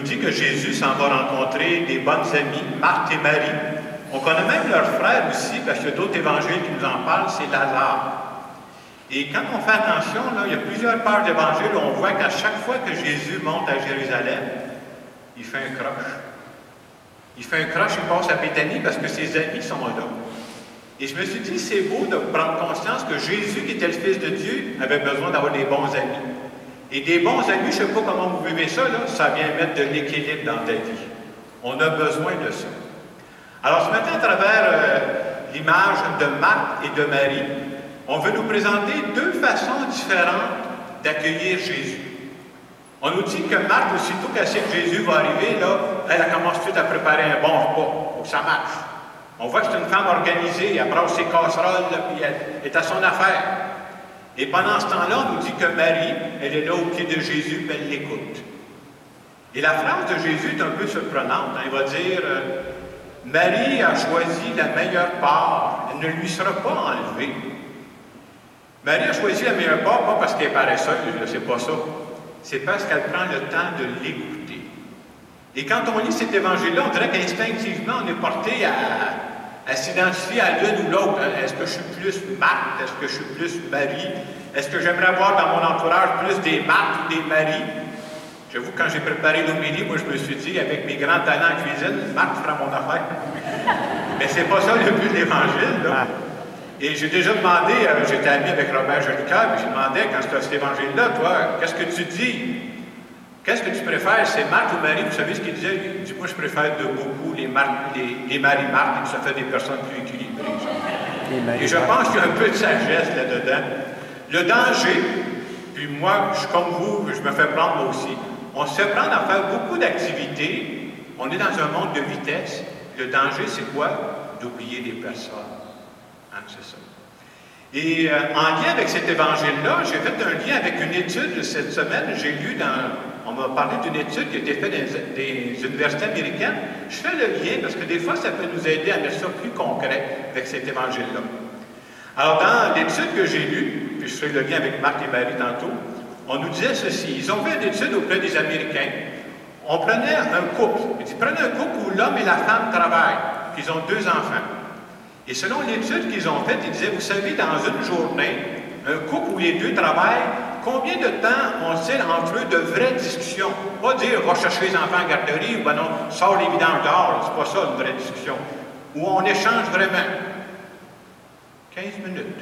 dit que Jésus s'en va rencontrer des bonnes amies, Marthe et Marie. On connaît même leur frère aussi, parce qu'il y a d'autres évangiles qui nous en parlent, c'est Lazare. Et quand on fait attention, là, il y a plusieurs pages d'évangile où on voit qu'à chaque fois que Jésus monte à Jérusalem, il fait un croche. Il fait un croche, il passe à Béthanie parce que ses amis sont là. Et je me suis dit, c'est beau de prendre conscience que Jésus, qui était le Fils de Dieu, avait besoin d'avoir des bons amis. Et des bons amis, je ne sais pas comment vous vivez ça, là, ça vient mettre de l'équilibre dans ta vie. On a besoin de ça. Alors ce matin, à travers l'image de Marthe et de Marie, on veut nous présenter deux façons différentes d'accueillir Jésus. On nous dit que Marthe, aussitôt qu'elle sait que Jésus va arriver, là, elle commence tout de suite à préparer un bon repas, pour que ça marche. On voit que c'est une femme organisée, elle brasse ses casseroles, là, puis elle est à son affaire. Et pendant ce temps-là, on nous dit que Marie, elle est là au pied de Jésus, puis elle l'écoute. Et la phrase de Jésus est un peu surprenante. Hein. Il va dire, Marie a choisi la meilleure part, elle ne lui sera pas enlevée. Marie a choisi la meilleure part, pas parce qu'elle est paresseuse, c'est pas ça. C'est parce qu'elle prend le temps de l'écouter. Et quand on lit cet évangile-là, on dirait qu'instinctivement, on est porté à s'identifier à l'une ou l'autre. Est-ce que je suis plus Marthe? Est-ce que je suis plus Marie? Est-ce que j'aimerais avoir dans mon entourage plus des Marthe ou des Marie? J'avoue, quand j'ai préparé l'homélie, moi, je me suis dit, avec mes grands talents en cuisine, Marthe fera mon affaire. Mais c'est pas ça le but de l'Évangile, là. Et j'ai déjà demandé, j'étais ami avec Robert Jolicoeur, puis j'ai demandé, quand c'était cet évangile-là, toi, qu'est-ce que tu dis? Qu'est-ce que tu préfères, c'est Marthe ou Marie? Vous savez ce qu'il disait? Il dit, moi, je préfère de beaucoup les Marie-Marthe, et ça fait des personnes plus équilibrées. Et je pense qu'il y a un peu de sagesse là-dedans. Le danger, puis moi, je suis comme vous, je me fais prendre moi aussi, on se fait prendre à faire beaucoup d'activités, on est dans un monde de vitesse. Le danger, c'est quoi? D'oublier les personnes. Hein, c'est ça. Et en lien avec cet évangile-là, j'ai fait un lien avec une étude cette semaine. J'ai lu on m'a parlé d'une étude qui a été faite dans des universités américaines. Je fais le lien parce que des fois, ça peut nous aider à mettre ça plus concret avec cet évangile-là. Alors, dans l'étude que j'ai lue, puis je fais le lien avec Marc et Marie tantôt, on nous disait ceci. Ils ont fait une étude auprès des Américains. On prenait un couple. Ils prenaient un couple où l'homme et la femme travaillent, puis ils ont 2 enfants. Et selon l'étude qu'ils ont faite, ils disaient, vous savez, dans une journée, un couple où les deux travaillent, combien de temps ont-ils entre eux de vraies discussions? Pas dire, va chercher les enfants en garderie, ou ben non, sors les vidanges dehors, c'est pas ça une vraie discussion. Où on échange vraiment. 15 minutes.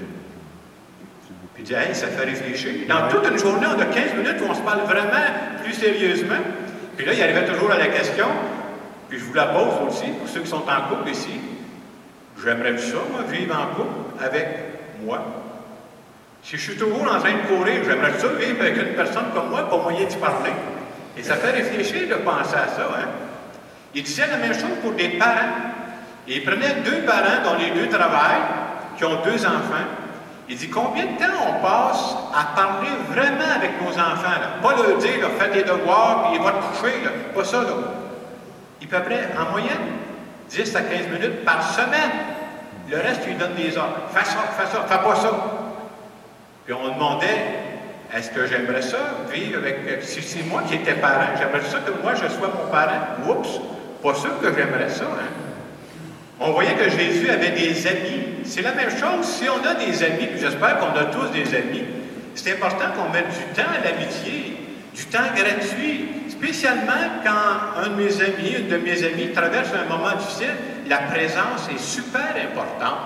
Puis il dit, hey, ça fait réfléchir. Dans toute une journée, on a 15 minutes où on se parle vraiment plus sérieusement. Puis là, il arrivait toujours à la question, puis je vous la pose aussi, pour ceux qui sont en couple ici. J'aimerais ça, moi, vivre en couple avec moi. Si je suis toujours en train de courir, j'aimerais ça vivre avec une personne comme moi, pas moyen d'y parler. Et ça fait réfléchir de penser à ça. Hein? Il disait la même chose pour des parents. Il prenait 2 parents dont les 2 travaillent, qui ont 2 enfants. Il dit, combien de temps on passe à parler vraiment avec nos enfants? Là? Pas leur dire, là, fais tes devoirs, puis il va te coucher. Là. Pas ça, là. Il peut près, en moyenne, 10 à 15 minutes par semaine. Le reste, tu lui donnes des ordres. Fais ça, fais pas ça. Puis on demandait, est-ce que j'aimerais ça, vivre avec... Si c'est moi qui étais parent, j'aimerais ça que moi, je sois mon parent. Oups, pas sûr que j'aimerais ça, hein? On voyait que Jésus avait des amis. C'est la même chose. Si on a des amis, puis j'espère qu'on a tous des amis, c'est important qu'on mette du temps à l'amitié, du temps gratuit, spécialement quand un de mes amis, une de mes amies traverse un moment difficile, la présence est super importante.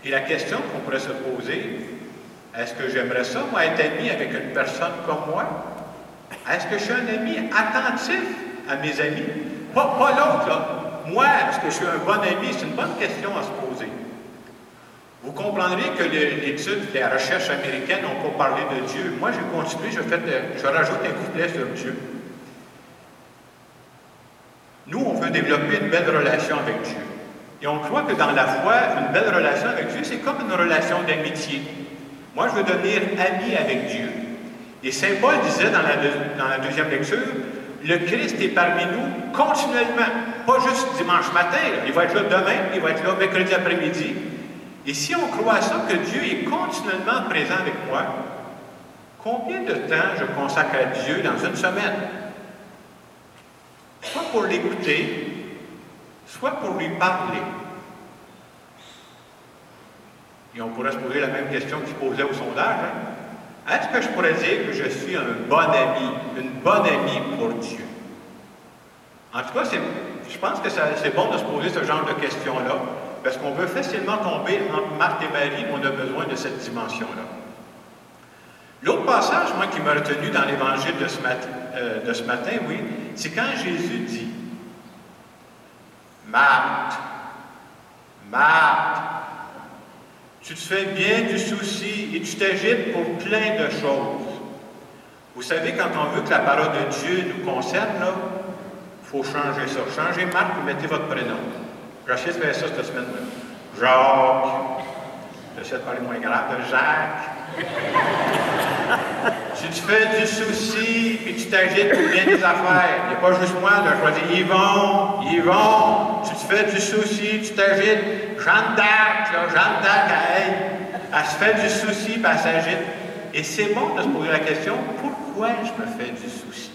Et la question qu'on pourrait se poser, est-ce que j'aimerais ça, moi, être ami avec une personne comme moi? Est-ce que je suis un ami attentif à mes amis? Pas l'autre, là. Moi, est-ce que je suis un bon ami? C'est une bonne question à se poser. Vous comprendrez que l'étude, la recherche américaine n'ont pas parlé de Dieu. Moi, j'ai continué, je rajoute un couplet sur Dieu. Nous, on veut développer une belle relation avec Dieu. Et on croit que dans la foi, une belle relation avec Dieu, c'est comme une relation d'amitié. Moi, je veux devenir ami avec Dieu. Et Saint Paul disait dans la deuxième lecture, le Christ est parmi nous continuellement, pas juste dimanche matin, là. Il va être là demain, il va être là mercredi après-midi. Et si on croit à ça, que Dieu est continuellement présent avec moi, combien de temps je consacre à Dieu dans une semaine? pour l'écouter, soit pour lui parler. Et on pourrait se poser la même question qu'il posait au sondage. Hein? Est-ce que je pourrais dire que je suis un bon ami, une bonne amie pour Dieu? En tout cas, je pense que c'est bon de se poser ce genre de questions-là, parce qu'on veut facilement tomber entre Marthe et Marie, on a besoin de cette dimension-là. L'autre passage, moi, qui m'a retenu dans l'Évangile de ce matin, oui, c'est quand Jésus dit « Marthe, Marthe, tu te fais bien du souci et tu t'agites pour plein de choses. » Vous savez, quand on veut que la parole de Dieu nous concerne, là, il faut changer ça. Changez Marthe et mettez votre prénom. J'essaie de faire ça cette semaine-là. Jacques. J'essaie de parler moins grave de Jacques. Si tu fais du souci et tu t'agites pour bien des affaires, il n'y a pas juste moi, je vais dire Yvon, si tu fais du souci, tu t'agites, Jeanne d'Arc, elle se fait du souci et elle s'agite. Et c'est bon de se poser la question, pourquoi je me fais du souci?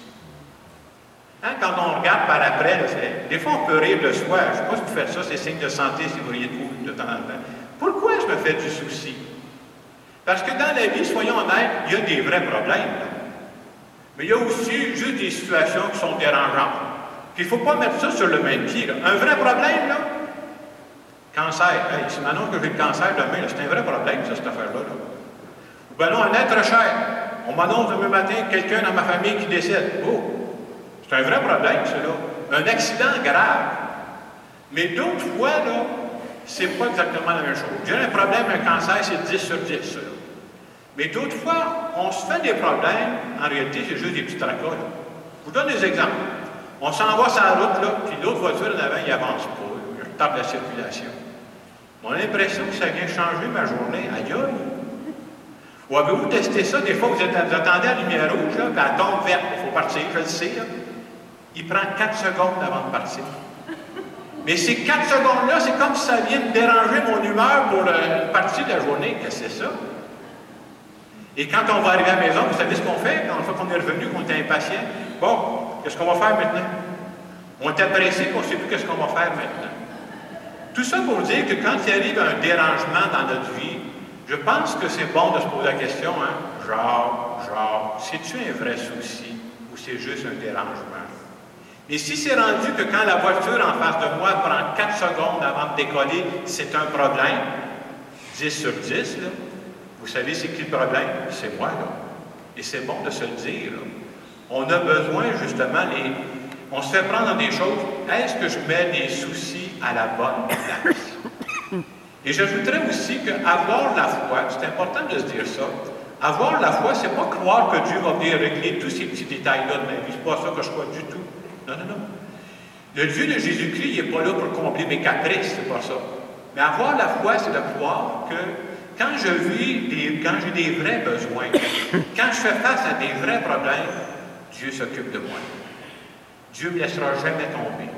Hein, quand on regarde par après, là, des fois on peut rire de soi. Je ne sais pas si vous faites ça, c'est signe de santé si vous riez de vous de temps en temps. Pourquoi je me fais du souci? Parce que dans la vie, soyons honnêtes, il y a des vrais problèmes. Là. Mais il y a aussi juste des situations qui sont dérangeantes. Puis il ne faut pas mettre ça sur le même pied. Là. Un vrai problème, là, cancer. Hey, si maintenant que j'ai le cancer demain, c'est un vrai problème, ça, cette affaire-là. Là. Ou bien non, un être cher. On m'annonce demain matin quelqu'un dans ma famille qui décède. Oh! C'est un vrai problème, ça, là. Un accident grave. Mais d'autres fois, là, c'est pas exactement la même chose. J'ai un problème, un cancer, c'est 10 sur 10, ça, là. Mais d'autres fois, on se fait des problèmes, en réalité, c'est juste des petits tracas, là. Je vous donne des exemples. On s'en va sur la route, là, puis l'autre voiture en avant, il avance pas. Je tape la circulation. On a l'impression que ça vient changer ma journée. Aïe, aïe! Ou avez-vous testé ça? Des fois, vous attendez à la lumière rouge, là, puis elle tombe verte. Il faut partir, je le sais, là. Il prend 4 secondes avant de partir. Mais ces 4 secondes-là, c'est comme si ça vient de déranger mon humeur pour une partie de la journée. Qu'est-ce que c'est ça? Et quand on va arriver à la maison, vous savez ce qu'on fait? Quand une fois qu'on est revenu, qu'on est impatient, bon, qu'est-ce qu'on va faire maintenant? On est pressé, on ne sait plus qu'est-ce qu'on va faire maintenant. Tout ça pour dire que quand il arrive un dérangement dans notre vie, je pense que c'est bon de se poser la question, hein? Genre, c'est-tu un vrai souci ou c'est juste un dérangement? Et si c'est rendu que quand la voiture en face de moi prend 4 secondes avant de décoller, c'est un problème, 10 sur 10, là, vous savez c'est qui le problème? C'est moi, là. Et c'est bon de se le dire, là. On a besoin, justement, on se fait prendre dans des choses. Est-ce que je mets des soucis à la bonne place? Et j'ajouterais aussi qu'avoir la foi, c'est important de se dire ça, avoir la foi, c'est pas croire que Dieu va venir régler tous ces petits détails-là de ma vie. C'est pas ça que je crois du tout. Non, non, non. Le Dieu de Jésus-Christ, il n'est pas là pour combler mes caprices, c'est pas ça. Mais avoir la foi, c'est de croire que quand j'ai des vrais besoins, quand je fais face à des vrais problèmes, Dieu s'occupe de moi. Dieu ne me laissera jamais tomber.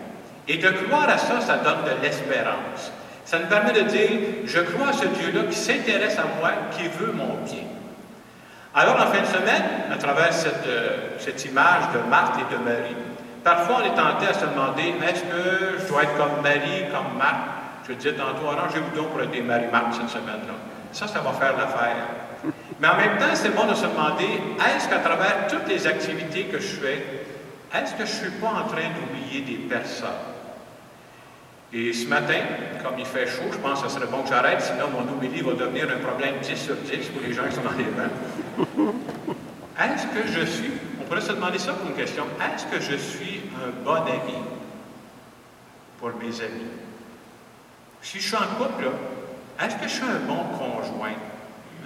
Et de croire à ça, ça donne de l'espérance. Ça nous permet de dire, je crois à ce Dieu-là qui s'intéresse à moi, qui veut mon bien. Alors, en fin de semaine, à travers cette image de Marthe et de Marie, parfois on est tenté à se demander, est-ce que je dois être comme Marie, comme Marthe? Je disais tantôt, arrangez-vous donc pour être des Marie-Marthe cette semaine-là. Ça va faire l'affaire. Mais en même temps, c'est bon de se demander, est-ce qu'à travers toutes les activités que je fais, est-ce que je ne suis pas en train d'oublier des personnes? Et ce matin, comme il fait chaud, je pense que ce serait bon que j'arrête, sinon mon homélie va devenir un problème 10 sur 10 pour les gens qui sont dans les vents. Est-ce que je suis, on pourrait se demander ça comme question, est-ce que je suis un bon ami pour mes amis? Si je suis en couple, est-ce que je suis un bon conjoint,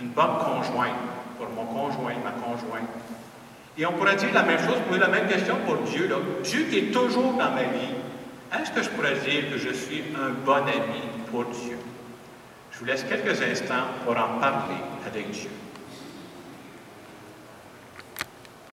une bonne conjointe pour mon conjoint, ma conjointe? Et on pourrait dire la même chose, poser la même question pour Dieu. Là. Dieu qui est toujours dans ma vie, est-ce que je pourrais dire que je suis un bon ami pour Dieu? Je vous laisse quelques instants pour en parler avec Dieu.